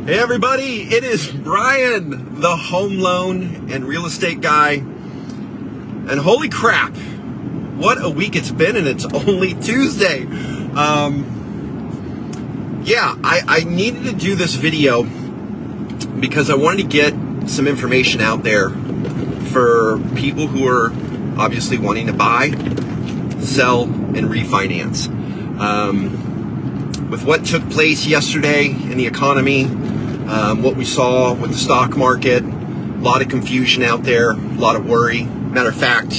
Hey everybody, it is Brian, the home loan and real estate guy. And holy crap, what a week it's been, and it's only Tuesday. I needed to do this video because I wanted to get some information out there for people who are obviously wanting to buy, sell, and refinance. With what took place yesterday in the economy, what we saw with the stock market, a lot of confusion out there, a lot of worry. Matter of fact,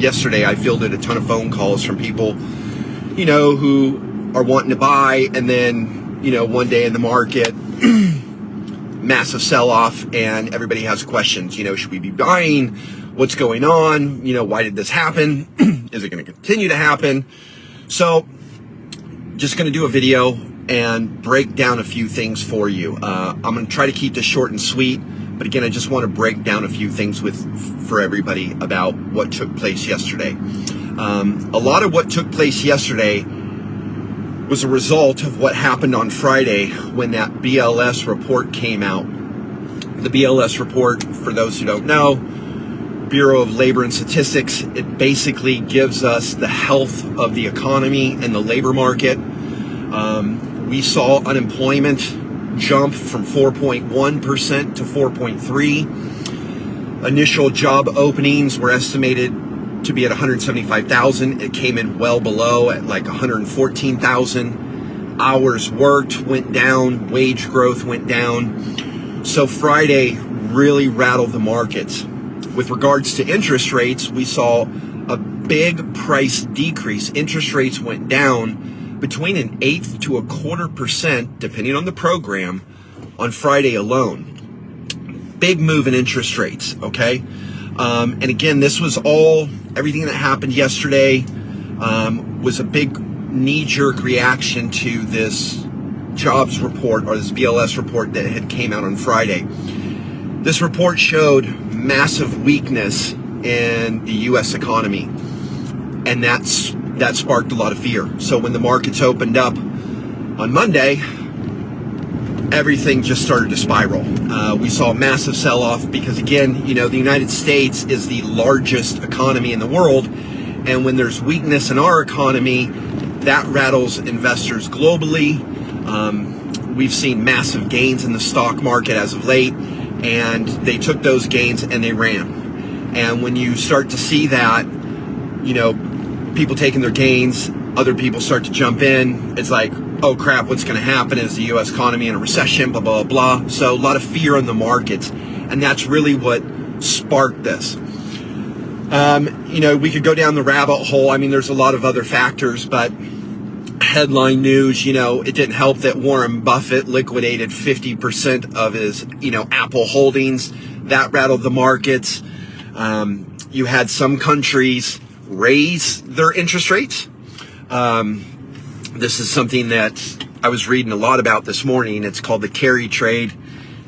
yesterday I fielded a ton of phone calls from people, who are wanting to buy, and then, one day in the market, massive sell-off, and everybody has questions. Should we be buying? What's going on? Why did this happen? Is it going to continue to happen? So, just going to do a video and break down a few things for you. I'm going to try to keep this short and sweet, but again, I just want to break down a few things for everybody about what took place yesterday. A lot of what took place yesterday was a result of what happened on Friday when that BLS report came out. The BLS report, for those who don't know, Bureau of Labor and Statistics, it basically gives us the health of the economy and the labor market. We saw unemployment jump from 4.1% to 4.3%. Initial job openings were estimated to be at 175,000. It came in well below at like 114,000. Hours worked went down. Wage growth went down. So Friday really rattled the markets. With regards to interest rates, we saw a big price decrease. Interest rates went down between 1/8 to 1/4%, depending on the program, on Friday alone. Big move in interest rates, okay? And again, this was everything that happened yesterday was a big knee-jerk reaction to this jobs report, or this BLS report that had came out on Friday. This report showed massive weakness in the U.S. economy, and that sparked a lot of fear. So when the markets opened up on Monday, everything just started to spiral. We saw a massive sell-off because, again, the United States is the largest economy in the world, and when there's weakness in our economy, that rattles investors globally. We've seen massive gains in the stock market as of late, and they took those gains and they ran. And when you start to see that, people taking their gains, other people start to jump in. It's like, oh crap, what's going to happen? Is the U.S. economy in a recession? Blah, blah, blah. So a lot of fear in the markets. And that's really what sparked this. We could go down the rabbit hole. I mean, there's a lot of other factors, but headline news, it didn't help that Warren Buffett liquidated 50% of his, Apple holdings. That rattled the markets. You had some countries raise their interest rates. This is something that I was reading a lot about this morning. It's called the carry trade.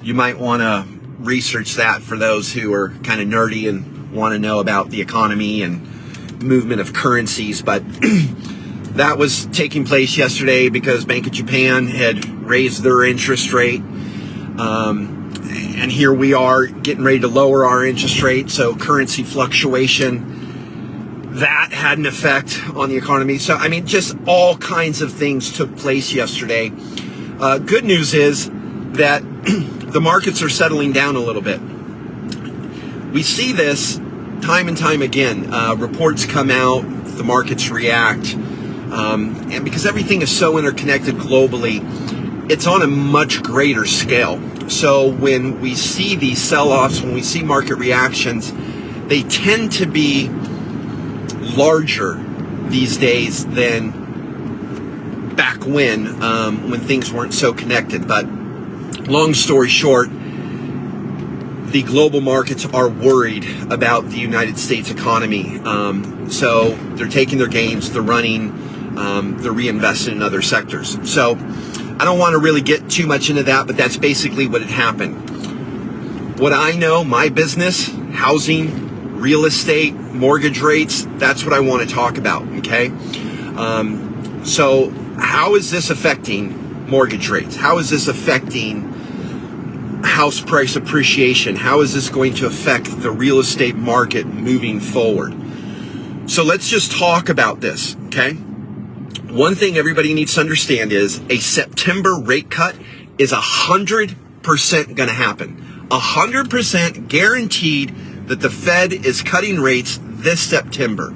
You might want to research that for those who are kind of nerdy and want to know about the economy and movement of currencies. But that was taking place yesterday because Bank of Japan had raised their interest rate. And here we are getting ready to lower our interest rate. So currency fluctuation, that had an effect on the economy. So, I mean, just all kinds of things took place yesterday. Good news is that the markets are settling down a little bit. We see this time and time again. Reports come out, the markets react. And because everything is so interconnected globally, it's on a much greater scale. So when we see these sell-offs, when we see market reactions, they tend to be larger these days than back when things weren't so connected. But long story short, the global markets are worried about the United States economy. So they're taking their gains, they're running, they're reinvesting in other sectors. So I don't want to really get too much into that, but that's basically what had happened. What I know, my business, housing, real estate, mortgage rates, that's what I want to talk about, okay? So how is this affecting mortgage rates? How is this affecting house price appreciation? How is this going to affect the real estate market moving forward? So let's just talk about this, okay? One thing everybody needs to understand is a September rate cut is 100% going to happen. 100% guaranteed that the Fed is cutting rates this September.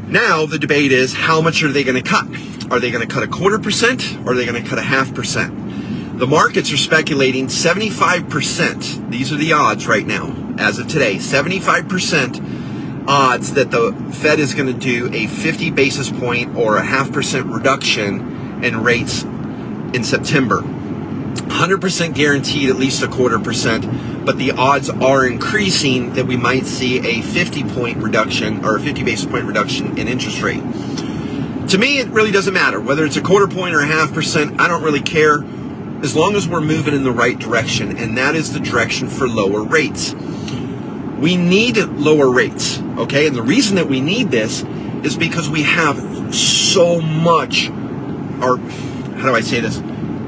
Now, the debate is, how much are they going to cut? Are they going to cut 0.25%, or are they going to cut 0.5%? The markets are speculating 75%. These are the odds right now, as of today. 75% odds that the Fed is going to do a 50 basis point or a 0.5% reduction in rates in September. 100% guaranteed at least 0.25%, but the odds are increasing that we might see a 50 point reduction or a 50 basis point reduction in interest rate. To me, it really doesn't matter whether it's 0.25 point or 0.5%. I don't really care, as long as we're moving in the right direction, and that is the direction for lower rates. We need lower rates, okay? And the reason that we need this is because we have so much, or how do I say this?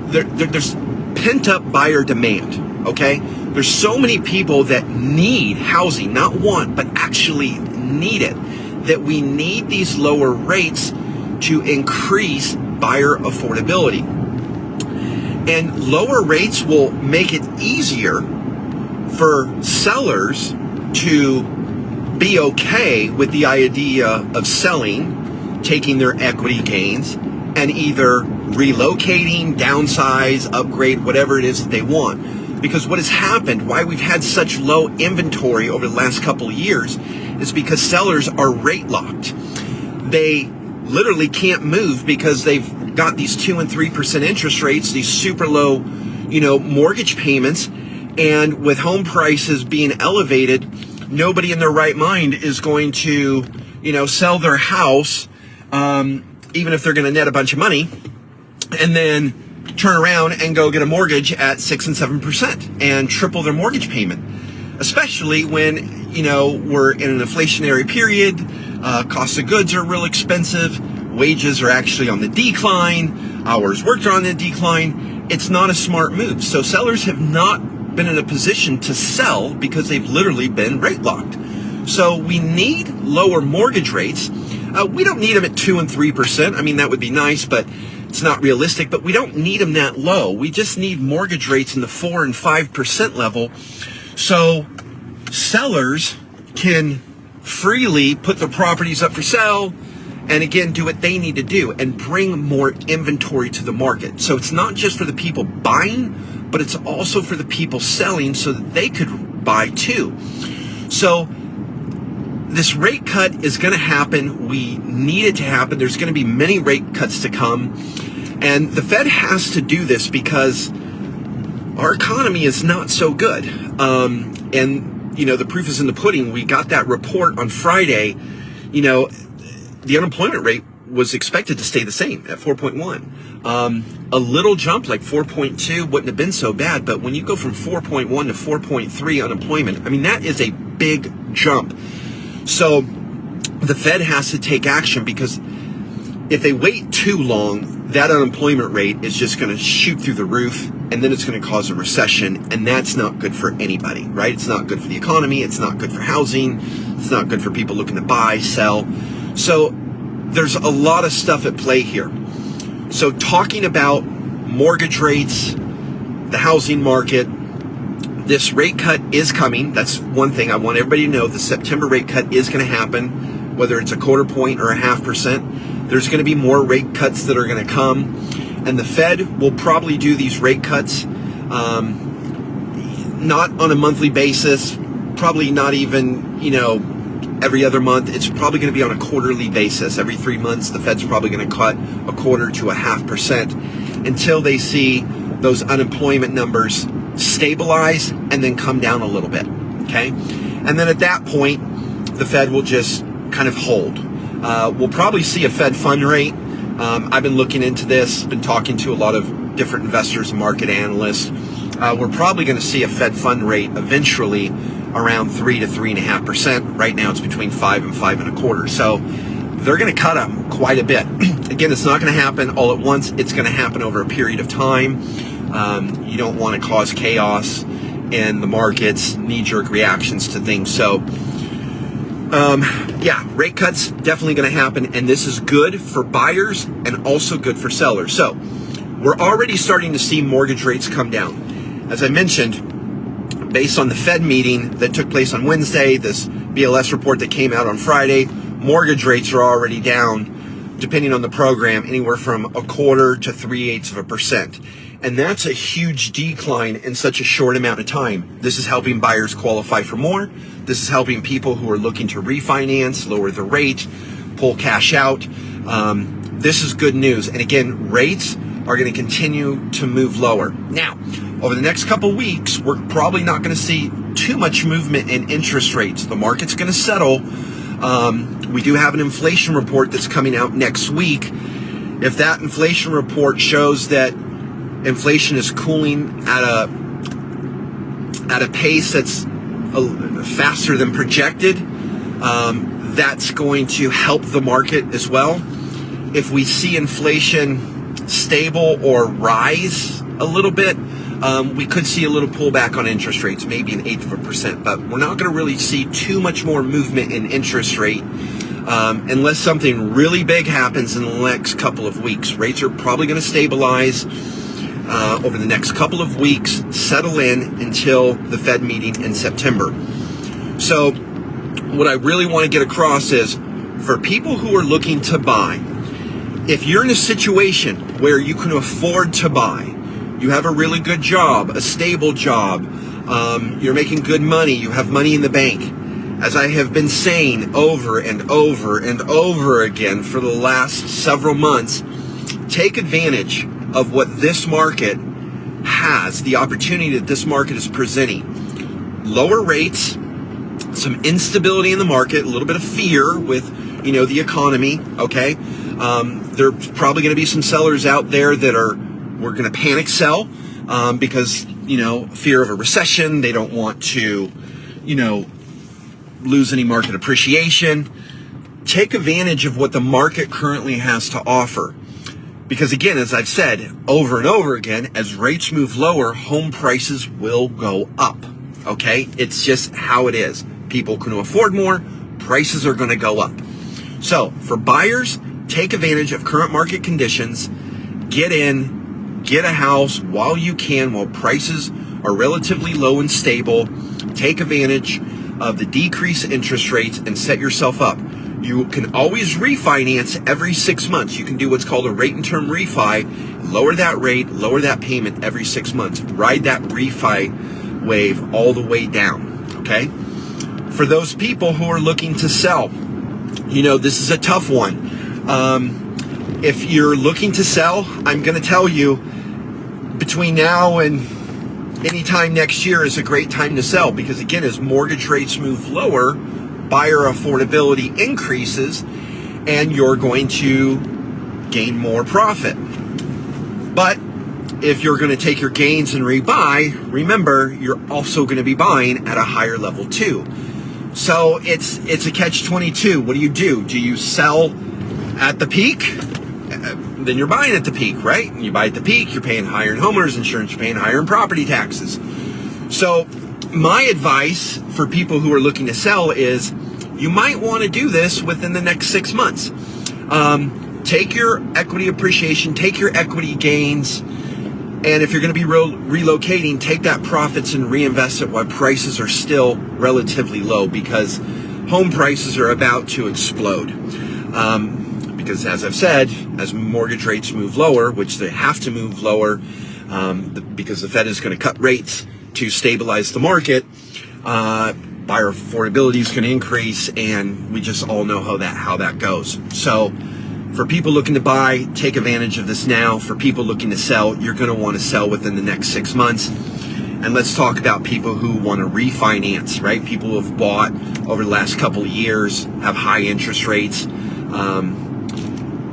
There's pent-up buyer demand, okay? There's so many people that need housing, not want, but actually need it, that we need these lower rates to increase buyer affordability. And lower rates will make it easier for sellers to be okay with the idea of selling, taking their equity gains, and either relocating, downsize, upgrade, whatever it is that they want. Because what has happened, why we've had such low inventory over the last couple of years, is because sellers are rate locked. They literally can't move because they've got these 2 and 3% interest rates, these super low, mortgage payments, and with home prices being elevated, nobody in their right mind is going to, sell their house, even if they're going to net a bunch of money, and then turn around and go get a mortgage at 6 and 7% and triple their mortgage payment. Especially when, we're in an inflationary period, cost of goods are real expensive, wages are actually on the decline, hours worked are on the decline. It's not a smart move. So sellers have not been in a position to sell because they've literally been rate locked. So we need lower mortgage rates. We don't need them at 2 and 3%. I mean, that would be nice, but it's not realistic. But we don't need them that low. We just need mortgage rates in the 4 and 5% level, so sellers can freely put their properties up for sale and again do what they need to do and bring more inventory to the market. So it's not just for the people buying, but it's also for the people selling so that they could buy too. So this rate cut is going to happen. We need it to happen. There's going to be many rate cuts to come. And the Fed has to do this because our economy is not so good. The proof is in the pudding. We got that report on Friday. The unemployment rate was expected to stay the same at 4.1. A little jump like 4.2 wouldn't have been so bad. But when you go from 4.1 to 4.3 unemployment, that is a big jump. So the Fed has to take action, because if they wait too long, that unemployment rate is just going to shoot through the roof, and then it's going to cause a recession, and that's not good for anybody, right? It's not good for the economy. It's not good for housing. It's not good for people looking to buy, sell. So there's a lot of stuff at play here. So talking about mortgage rates, the housing market, this rate cut is coming. That's one thing I want everybody to know. The September rate cut is going to happen, whether it's 0.25 point or a 0.5%. There's going to be more rate cuts that are going to come. And the Fed will probably do these rate cuts, not on a monthly basis, probably not even, every other month. It's probably going to be on a quarterly basis. Every 3 months, the Fed's probably going to cut 0.25 to a 0.5% until they see those unemployment numbers stabilize and then come down a little bit, okay? And then at that point, the Fed will just kind of hold. We'll probably see a Fed fund rate. I've been looking into this, been talking to a lot of different investors and market analysts. We're probably going to see a Fed fund rate eventually around 3 to 3.5%. Right now it's between 5 and 5.25. So they're going to cut them quite a bit. Again, it's not going to happen all at once. It's going to happen over a period of time. You don't want to cause chaos in the markets, knee-jerk reactions to things. So, yeah, rate cuts definitely going to happen, and this is good for buyers and also good for sellers. So, we're already starting to see mortgage rates come down. As I mentioned, based on the Fed meeting that took place on Wednesday, this BLS report that came out on Friday, mortgage rates are already down, depending on the program, anywhere from 1/4 to 3/8%. And that's a huge decline in such a short amount of time. This is helping buyers qualify for more. This is helping people who are looking to refinance, lower the rate, pull cash out. This is good news. And again, rates are going to continue to move lower. Now, over the next couple weeks, we're probably not going to see too much movement in interest rates. The market's going to settle. We do have an inflation report that's coming out next week. If that inflation report shows that inflation is cooling at a pace that's faster than projected, that's going to help the market as well. If we see inflation stable or rise a little bit, we could see a little pullback on interest rates, maybe 1/8%, but we're not going to really see too much more movement in interest rate unless something really big happens in the next couple of weeks. Rates are probably going to stabilize over the next couple of weeks, settle in until the Fed meeting in September. So what I really want to get across is, for people who are looking to buy, if you're in a situation where you can afford to buy, you have a really good job, a stable job, you're making good money, you have money in the bank, as I have been saying over and over and over again for the last several months, take advantage of what this market has, the opportunity that this market is presenting. Lower rates, some instability in the market, a little bit of fear with, the economy, okay? There's probably going to be some sellers out there that we're going to panic sell because, fear of a recession. They don't want to, lose any market appreciation. Take advantage of what the market currently has to offer. Because again, as I've said over and over again, as rates move lower, home prices will go up, okay? It's just how it is. People can afford more, prices are going to go up. So for buyers, take advantage of current market conditions, get in, get a house while you can, while prices are relatively low and stable. Take advantage of the decreased interest rates and set yourself up. You can always refinance every 6 months. You can do what's called a rate and term refi, lower that rate, lower that payment every 6 months. Ride that refi wave all the way down, okay? For those people who are looking to sell, this is a tough one. If you're looking to sell, I'm going to tell you, between now and anytime next year is a great time to sell, because again, as mortgage rates move lower, buyer affordability increases, and you're going to gain more profit. But if you're going to take your gains and rebuy, remember, you're also going to be buying at a higher level too. So it's a catch-22. What do? Do you sell at the peak? Then you're buying at the peak, right? And you buy at the peak, you're paying higher in homeowners insurance, you're paying higher in property taxes. So my advice for people who are looking to sell is, you might want to do this within the next 6 months. Take your equity appreciation, take your equity gains, and if you're going to be relocating, take that profits and reinvest it while prices are still relatively low, because home prices are about to explode. Because as I've said, as mortgage rates move lower, which they have to move lower, because the Fed is going to cut rates to stabilize the market, buyer affordability is going to increase, and we just all know how that goes. So for people looking to buy, take advantage of this now. For people looking to sell, you're going to want to sell within the next 6 months. And let's talk about people who want to refinance, right? People who have bought over the last couple of years, have high interest rates,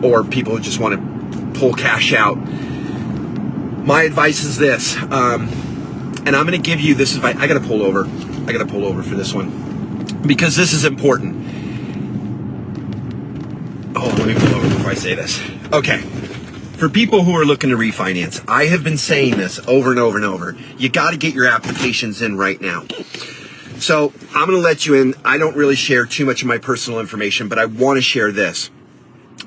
or people who just want to pull cash out. My advice is this, and I'm going to give you this advice. I got to pull over for this one, because this is important. Oh, let me pull over before I say this. Okay. For people who are looking to refinance, I have been saying this over and over and over. You got to get your applications in right now. So I'm going to let you in. I don't really share too much of my personal information, but I want to share this.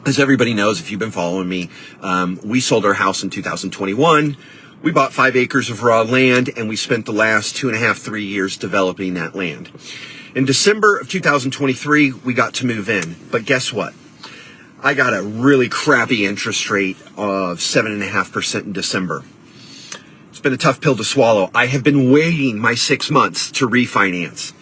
As everybody knows, if you've been following me, we sold our house in 2021. We bought 5 acres of raw land, and we spent the last 2.5, 3 years developing that land. In December of 2023, we got to move in. But guess what? I got a really crappy interest rate of 7.5% in December. It's been a tough pill to swallow. I have been waiting my 6 months to refinance.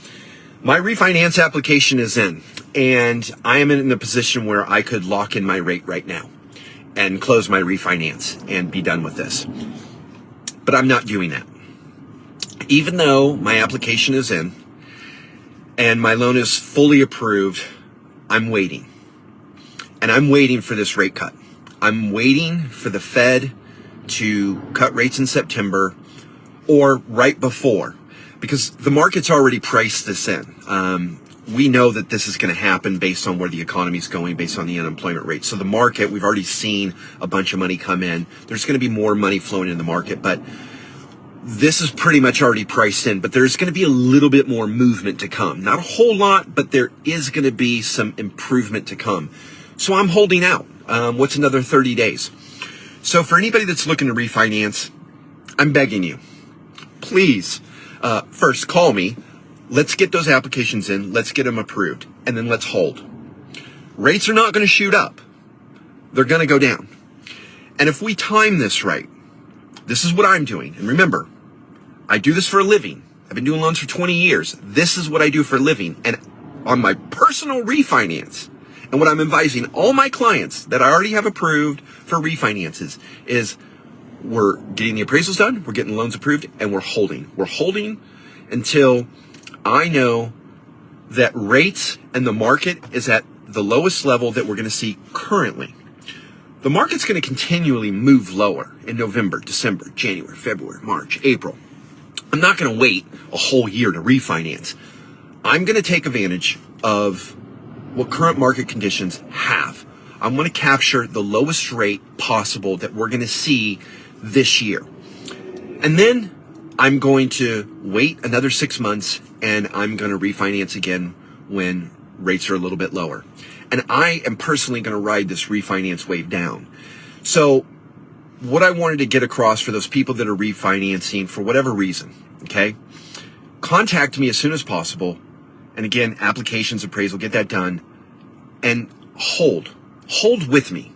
My refinance application is in, and I am in a position where I could lock in my rate right now and close my refinance and be done with this. But I'm not doing that. Even though my application is in and my loan is fully approved, I'm waiting. And I'm waiting for this rate cut. I'm waiting for the Fed to cut rates in September or right before, because the market's already priced this in. We know that this is going to happen based on where the economy is going, based on the unemployment rate. So the market, we've already seen a bunch of money come in. There's going to be more money flowing in the market, but this is pretty much already priced in. But there's going to be a little bit more movement to come. Not a whole lot, but there is going to be some improvement to come. So I'm holding out. What's another 30 days? So for anybody that's looking to refinance, I'm begging you, please, first call me. Let's get those applications in. Let's get them approved. And then let's hold. Rates are not going to shoot up. They're going to go down. And if we time this right, this is what I'm doing. And remember, I do this for a living. I've been doing loans for 20 years. This is what I do for a living. And on my personal refinance, and what I'm advising all my clients that I already have approved for refinances is we're getting the appraisals done, we're getting loans approved, and we're holding. We're holding until I know that rates and the market is at the lowest level that we're going to see currently. The market's going to continually move lower in November, December, January, February, March, April. I'm not going to wait a whole year to refinance. I'm going to take advantage of what current market conditions have. I'm going to capture the lowest rate possible that we're going to see this year. And then I'm going to wait another 6 months and I'm going to refinance again when rates are a little bit lower. And I am personally going to ride this refinance wave down. So what I wanted to get across for those people that are refinancing for whatever reason, okay, contact me as soon as possible. And again, applications, appraisal, get that done and hold with me.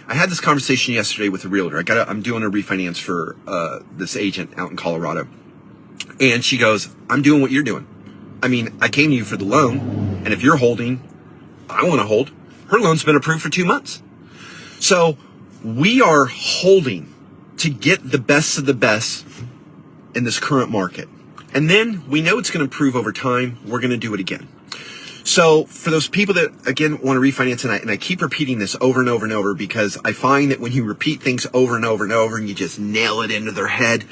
I had this conversation yesterday with a realtor. I'm doing a refinance for this agent out in Colorado. And she goes, I'm doing what you're doing. I mean, I came to you for the loan, and if you're holding, I want to hold. Her loan's been approved for 2 months. So we are holding to get the best of the best in this current market. And then we know it's going to improve over time. We're going to do it again. So for those people that, again, want to refinance, and I keep repeating this over and over and over because I find that when you repeat things over and over and over and you just nail it into their head,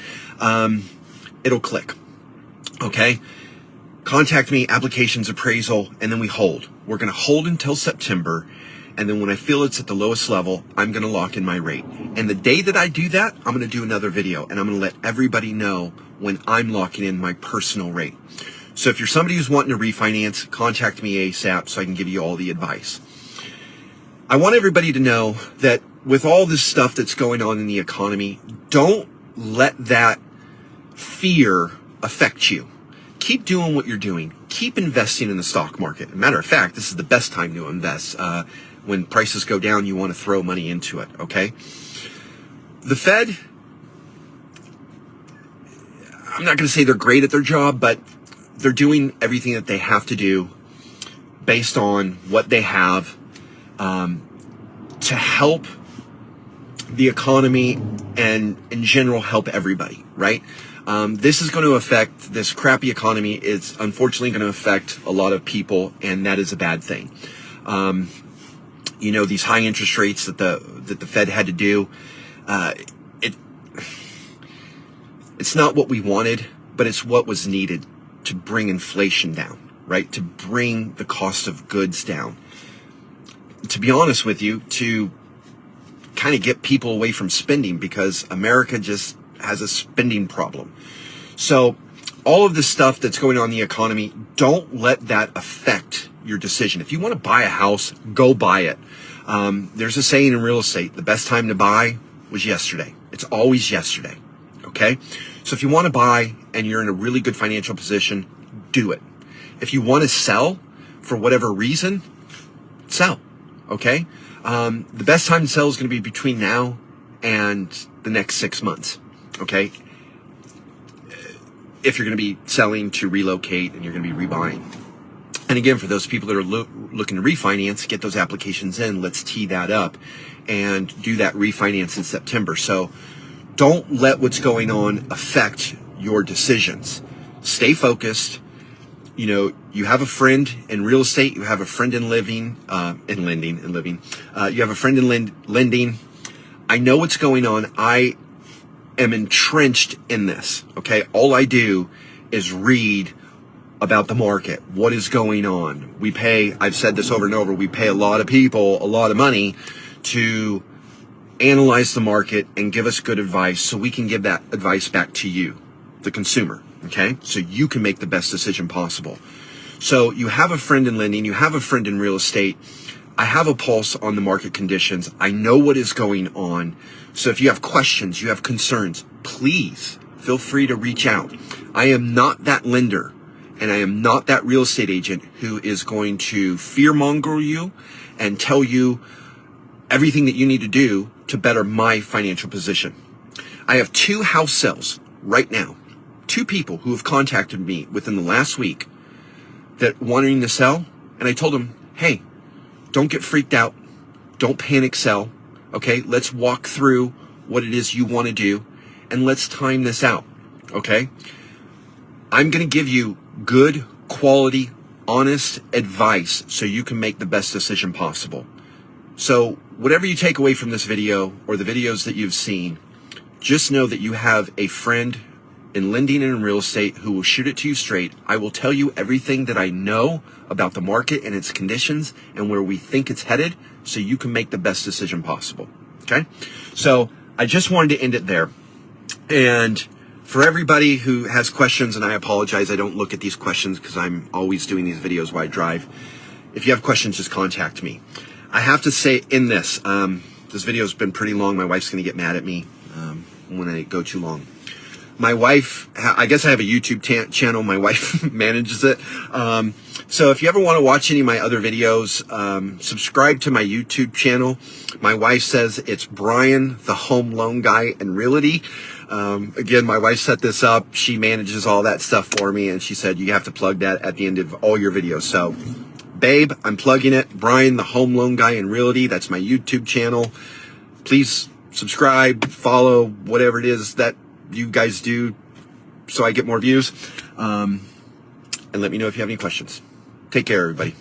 it'll click. Okay? Contact me, applications, appraisal, and then we hold. We're going to hold until September. And then when I feel it's at the lowest level, I'm going to lock in my rate. And the day that I do that, I'm going to do another video and I'm going to let everybody know when I'm locking in my personal rate. So if you're somebody who's wanting to refinance, contact me ASAP so I can give you all the advice. I want everybody to know that with all this stuff that's going on in the economy, don't let that fear affect you. Keep doing what you're doing. Keep investing in the stock market. Matter of fact, this is the best time to invest. When prices go down, you want to throw money into it, okay? The Fed, I'm not going to say they're great at their job, but they're doing everything that they have to do based on what they have to help the economy and in general help everybody, right? This is going to affect, this crappy economy is unfortunately going to affect a lot of people, and that is a bad thing. You know, these high interest rates that the Fed had to do, it's not what we wanted, but it's what was needed to bring inflation down, right? To bring the cost of goods down. to be honest with you, to kind of get people away from spending, because America just has a spending problem. So all of the stuff that's going on in the economy, don't let that affect your decision. If you want to buy a house, go buy it. There's a saying in real estate, the best time to buy was yesterday. It's always yesterday. Okay? So if you want to buy and you're in a really good financial position, do it. If you want to sell for whatever reason, sell. Okay? The best time to sell is going to be between now and the next 6 months. Okay? If you're going to be selling to relocate and you're going to be rebuying. And again, for those people that are looking to refinance, get those applications in. Let's tee that up and do that refinance in September. So don't let what's going on affect your decisions. Stay focused. You know, you have a friend in real estate. You have a friend in living, in lending. You have a friend in lending. I know what's going on. I am entrenched in this. Okay. All I do is read about the market. What is going on? We pay, I've said this over and over, we pay a lot of people a lot of money to analyze the market and give us good advice so we can give that advice back to you, the consumer. Okay. So you can make the best decision possible. So you have a friend in lending, you have a friend in real estate. I have a pulse on the market conditions. I know what is going on. So if you have questions, you have concerns, please feel free to reach out. I am not that lender and I am not that real estate agent who is going to fearmonger you and tell you everything that you need to do to better my financial position. I have 2 house sales right now. 2 people who have contacted me within the last week that wanting to sell. And I told them, hey, don't get freaked out. Don't panic sell. Okay, let's walk through what it is you want to do and let's time this out. Okay, I'm going to give you good, quality, honest advice so you can make the best decision possible. So whatever you take away from this video or the videos that you've seen, just know that you have a friend in lending and in real estate who will shoot it to you straight. I will tell you everything that I know about the market and its conditions and where we think it's headed so you can make the best decision possible. Okay? So I just wanted to end it there. And for everybody who has questions, and I apologize, I don't look at these questions because I'm always doing these videos while I drive. If you have questions, just contact me. I have to say in this video's been pretty long. My wife's going to get mad at me when I go too long. My wife, I guess I have a YouTube channel. My wife manages it. So if you ever want to watch any of my other videos, subscribe to my YouTube channel. My wife says it's Brian, the Home Loan Guy and Realty. Again, my wife set this up. She manages all that stuff for me. And she said, you have to plug that at the end of all your videos. So babe, I'm plugging it. Brian, the Home Loan Guy and Realty. That's my YouTube channel. Please subscribe, follow, whatever it is that you guys do so I get more views. And let me know if you have any questions. Take care, everybody.